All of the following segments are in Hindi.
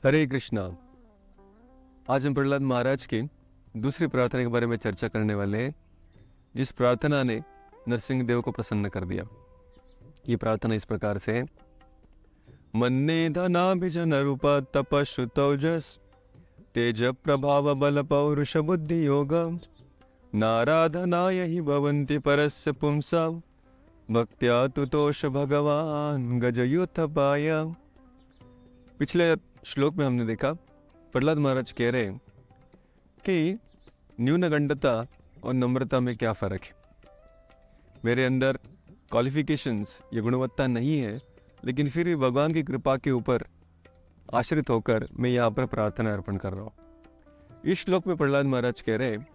हरे कृष्णा। आज हम प्रहलाद महाराज की दूसरी प्रार्थना के बारे में चर्चा करने वाले हैं, जिस प्रार्थना ने नरसिंह देव को प्रसन्न कर दिया। ये प्रार्थना इस प्रकार से है। मन्ने धनाभिजन रूप तपस्ु तौजस तेज प्रभाव बल पौरुष बुद्धि योग नाराधनाय हि भवन्ति परस्य पुंसा भक्त्या तुतोष भगवान गजयुथपाय। पिछले श्लोक में हमने देखा प्रहलाद महाराज कह रहे हैं कि न्यूनगंडता और नम्रता में क्या फ़र्क है। मेरे अंदर क्वालिफिकेशंस या गुणवत्ता नहीं है, लेकिन फिर भी भगवान की कृपा के ऊपर आश्रित होकर मैं यहाँ पर प्रार्थना अर्पण कर रहा हूँ। इस श्लोक में प्रहलाद महाराज कह रहे हैं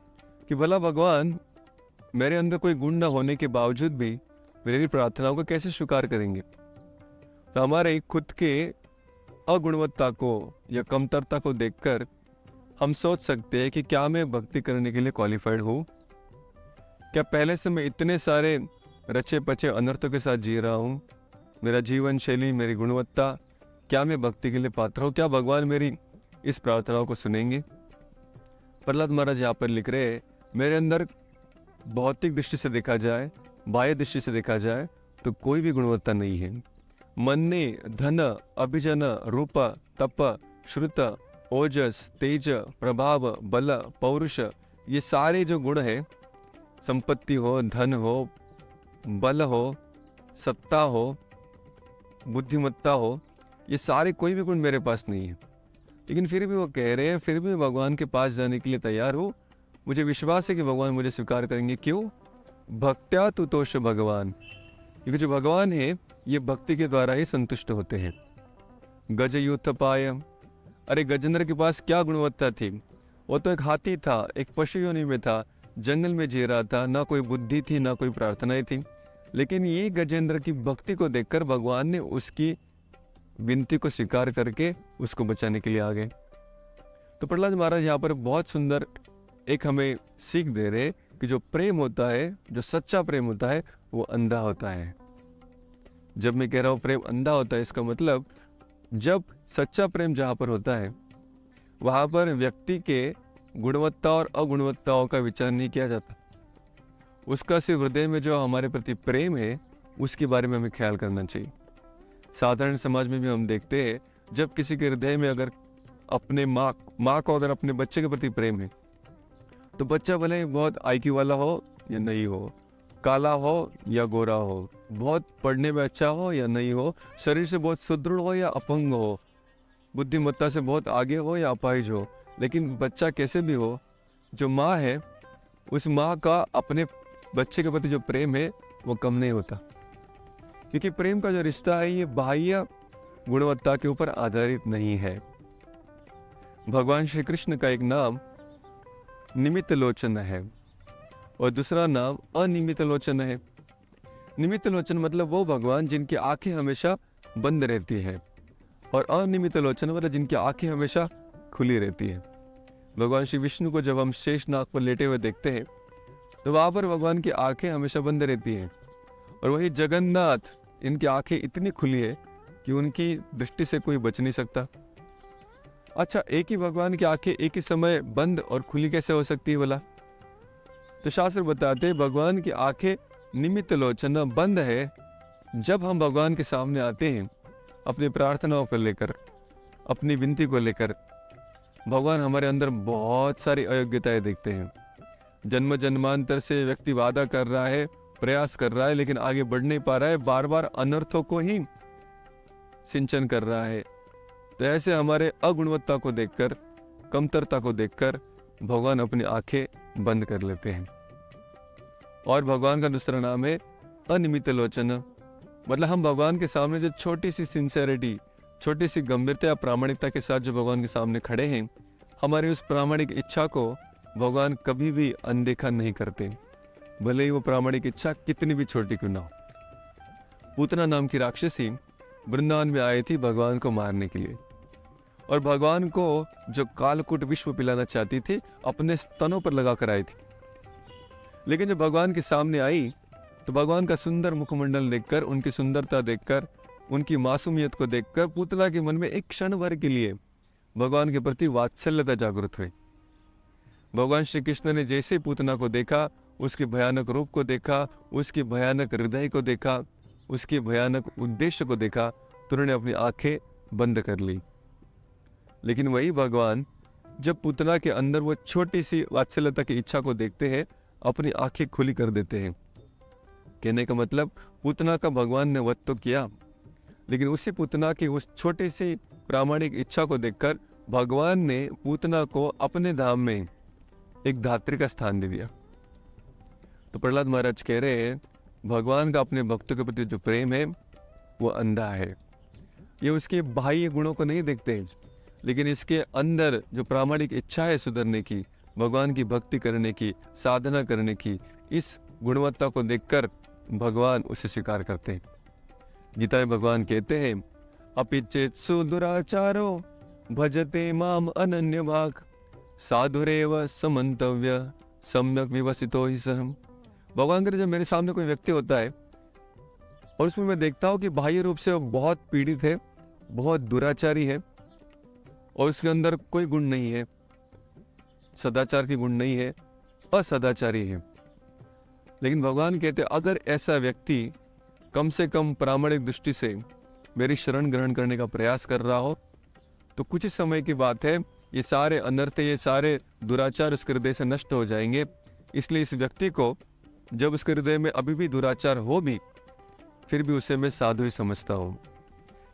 कि भला भगवान मेरे अंदर कोई गुण न होने के बावजूद भी मेरी प्रार्थनाओं को कैसे स्वीकार करेंगे। तो हमारे खुद के अगुणवत्ता को या कमतरता को देखकर हम सोच सकते हैं कि क्या मैं भक्ति करने के लिए क्वालिफाइड हूँ। क्या पहले से मैं इतने सारे रचे पचे अनर्थों के साथ जी रहा हूँ। मेरा जीवन शैली, मेरी गुणवत्ता, क्या मैं भक्ति के लिए पात्र हूँ। क्या भगवान मेरी इस प्रार्थनाओं को सुनेंगे। प्रहलाद महाराज यहाँ पर लिख रहे हैं, मेरे अंदर भौतिक दृष्टि से देखा जाए, बाह्य दृष्टि से देखा जाए तो कोई भी गुणवत्ता नहीं है। मन्ने धन अभिजन रूप तप श्रुत ओजस तेज प्रभाव बल पौरुष, ये सारे जो गुण है, संपत्ति हो, धन हो, बल हो, सत्ता हो, बुद्धिमत्ता हो, ये सारे कोई भी गुण मेरे पास नहीं है। लेकिन फिर भी वो कह रहे हैं, फिर भी भगवान के पास जाने के लिए तैयार हूँ। मुझे विश्वास है कि भगवान मुझे स्वीकार करेंगे। क्यों? भक्त्या तुतोष भगवान, क्योंकि जो भगवान है ये भक्ति के द्वारा ही संतुष्ट होते हैं। गजयुथपाय, अरे गजेंद्र के पास क्या गुणवत्ता थी। वो तो एक हाथी था, एक पशु योनि में था, जंगल में जी रहा था, ना कोई बुद्धि थी ना कोई प्रार्थनाएं थी। लेकिन ये गजेंद्र की भक्ति को देखकर भगवान ने उसकी विनती को स्वीकार करके उसको बचाने के लिए आ गए। तो प्रहलाद महाराज यहाँ पर बहुत सुंदर एक हमें सीख दे रहे कि जो प्रेम होता है, जो सच्चा प्रेम होता है, वो अंधा होता है। जब मैं कह रहा हूँ प्रेम अंधा होता है, इसका मतलब जब सच्चा प्रेम जहाँ पर होता है वहाँ पर व्यक्ति के गुणवत्ता और अगुणवत्ताओं का विचार नहीं किया जाता। उसका सिर्फ हृदय में जो हमारे प्रति प्रेम है उसके बारे में हमें ख्याल करना चाहिए। साधारण समाज में भी हम देखते हैं, जब किसी के हृदय में अगर अपने माँ को अगर अपने बच्चे के प्रति प्रेम है तो बच्चा भले ही बहुत IQ वाला हो या नहीं हो, काला हो या गोरा हो, बहुत पढ़ने में अच्छा हो या नहीं हो, शरीर से बहुत सुदृढ़ हो या अपंग हो, बुद्धिमत्ता से बहुत आगे हो या अपाहिज हो, लेकिन बच्चा कैसे भी हो, जो माँ है उस माँ का अपने बच्चे के प्रति जो प्रेम है वो कम नहीं होता। क्योंकि प्रेम का जो रिश्ता है ये बाह्य गुणवत्ता के ऊपर आधारित नहीं है। भगवान श्री कृष्ण का एक नाम निमित्त लोचन है और दूसरा नाम अनिमित्त लोचन है। निमित्त लोचन मतलब वो भगवान जिनकी आंखें हमेशा बंद रहती है, और अनिमित्त लोचन मतलब जिनकी आंखें हमेशा खुली रहती है। भगवान श्री विष्णु को जब हम शेष नाग पर लेटे हुए देखते हैं तो वहां पर भगवान की आंखें हमेशा बंद रहती हैं, और वही जगन्नाथ, इनकी आंखें इतनी खुली है कि उनकी दृष्टि से कोई बच नहीं सकता। अच्छा, एक ही भगवान की आंखें एक ही समय बंद और खुली कैसे हो सकती है बोला? तो शास्त्र बताते हैं भगवान की आंखें निमित्त लोचन बंद है जब हम भगवान के सामने आते हैं अपनी प्रार्थनाओं को लेकर, अपनी विनती को लेकर। भगवान हमारे अंदर बहुत सारी अयोग्यताएं देखते हैं। जन्म जन्मांतर से व्यक्ति वादा कर रहा है, प्रयास कर रहा है, लेकिन आगे बढ़ नहीं पा रहा है, बार बार अनर्थों को ही सिंचन कर रहा है। तो ऐसे हमारे अगुणवत्ता को देखकर, कमतरता को देखकर भगवान अपनी आंखें बंद कर लेते हैं। और भगवान का दूसरा नाम है अनिमित्त लोचन, मतलब हम भगवान के सामने जो छोटी सी सिंसेरिटी, छोटी सी गंभीरता या प्रामाणिकता के साथ जो भगवान के सामने खड़े हैं, हमारी उस प्रामाणिक इच्छा को भगवान कभी भी अनदेखा नहीं करते, भले ही वो प्रामाणिक इच्छा कितनी भी छोटी क्यों ना हो। पूतना नाम की राक्षसी वृंदावन में आई थी भगवान को मारने के लिए, और भगवान को जो कालकूट विश्व पिलाना चाहती थी अपने स्तनों पर लगा कर आई थी। लेकिन जब भगवान के सामने आई तो भगवान का सुंदर मुखमंडल देखकर, उनकी सुंदरता देखकर, उनकी मासूमियत को देखकर पूतना के मन में एक क्षण भर के लिए भगवान के प्रति वात्सल्यता जागृत हुई। भगवान श्री कृष्ण ने जैसे पूतना को देखा, उसके भयानक रूप को देखा, उसके भयानक हृदय को देखा, उसके भयानक उद्देश्य को देखा, तो उन्होंने अपनी आंखें बंद कर ली। लेकिन वही भगवान जब पूतना के अंदर वो छोटी सी वात्सल्यता की इच्छा को देखते हैं, अपनी आंखें खुली कर देते हैं। कहने का मतलब, पूतना का भगवान ने वध तो किया, लेकिन उसी पूतना की उस छोटी सी प्रामाणिक इच्छा को देखकर भगवान ने पूतना को अपने धाम में एक धात्री का स्थान दे दिया। तो प्रहलाद महाराज कह रहे हैं, भगवान का अपने भक्तों के प्रति जो प्रेम है वो अंधा है। ये उसके बाह्य गुणों को नहीं देखते, लेकिन इसके अंदर जो प्रामाणिक इच्छा है सुधरने की, भगवान की भक्ति करने की, साधना करने की, इस गुणवत्ता को देखकर भगवान उसे स्वीकार करते हैं। गीता में भगवान कहते हैं, अपि चेत् सुदुराचारो भजते माम अनन्य भाग साधुरेव समन्तव्य सम्यक विवसितो हि सह। भगवान करे, जब मेरे सामने कोई व्यक्ति होता है और उसमें मैं देखता हूँ कि बाह्य रूप से वो बहुत पीड़ित है, बहुत दुराचारी है और उसके अंदर कोई गुण नहीं है, सदाचार की गुण नहीं है, असदाचारी है, लेकिन भगवान कहते अगर ऐसा व्यक्ति कम से कम प्रामाणिक दृष्टि से मेरी शरण ग्रहण करने का प्रयास कर रहा हो, तो कुछ ही समय की बात है, ये सारे अनर्थ, ये सारे दुराचार उसके हृदय से नष्ट हो जाएंगे। इसलिए इस व्यक्ति को, जब उसके हृदय में अभी भी दुराचार हो भी, फिर भी उसे मैं साधु ही समझता हूँ।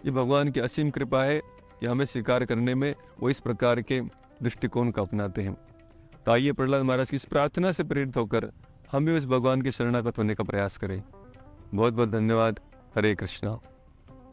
ये भगवान की असीम कृपा है, ये हमें स्वीकार करने में वो इस प्रकार के दृष्टिकोण का अपनाते हैं। तो आइए प्रहलाद महाराज की इस प्रार्थना से प्रेरित होकर हम भी उस भगवान के शरणागत होने का प्रयास करें। बहुत बहुत धन्यवाद। हरे कृष्णा।